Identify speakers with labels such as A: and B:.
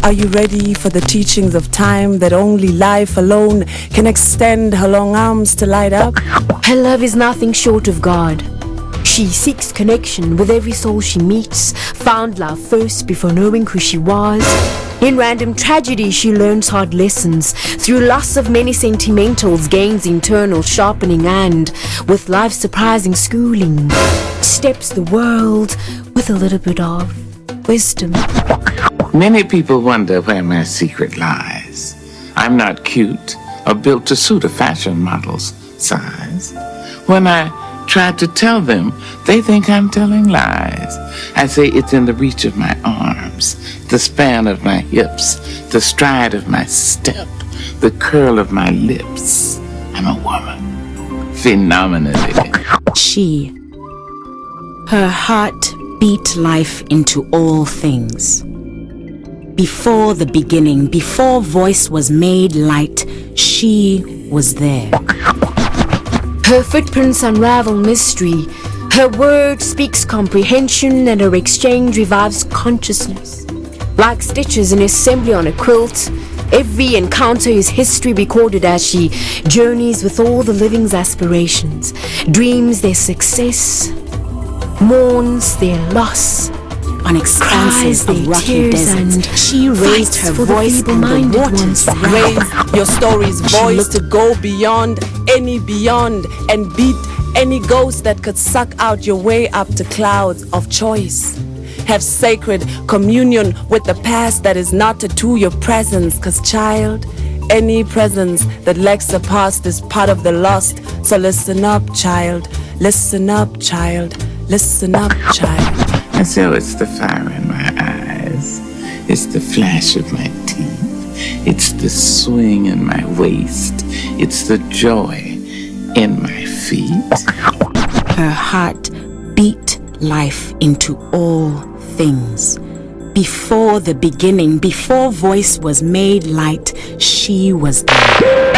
A: Are you ready for the teachings of time that only life alone can extend her long arms to light up?
B: Her love is nothing short of God. She seeks connection with every soul she meets, found love first before knowing who she was. In random tragedy she learns hard lessons. Through loss of many sentimentals gains internal sharpening, and with life's surprising schooling steps the world with a little bit of wisdom.
C: Many people wonder where my secret lies. I'm not cute or built to suit a fashion model's size. When I try to tell them, they think I'm telling lies. I say it's in the reach of my arms, the span of my hips, the stride of my step, the curl of my lips. I'm a woman, phenomenally.
D: She. Her heart beat life into all things. Before the beginning, before voice was made light, she was there.
B: Her footprints unravel mystery. Her word speaks comprehension, and her exchange revives consciousness. Like stitches in assembly on a quilt, every encounter is history recorded as she journeys with all the living's aspirations, dreams their success, mourns their loss,
D: on expanses of rocky deserts. She raised her voice and the waters
A: raise your story's voice to go beyond and beat any ghost that could suck out your way up to clouds of choice. Have sacred communion with the past that is not to your presence, 'cause child, any presence that lacks the past is part of the lost. So listen up, child. Listen up, child. Listen up, child.
C: And so it's the fire in my eyes. It's the flash of my teeth. It's the swing in my waist. It's the joy in my feet.
D: Her heart beat life into all things. Before the beginning, before voice was made light, she was there.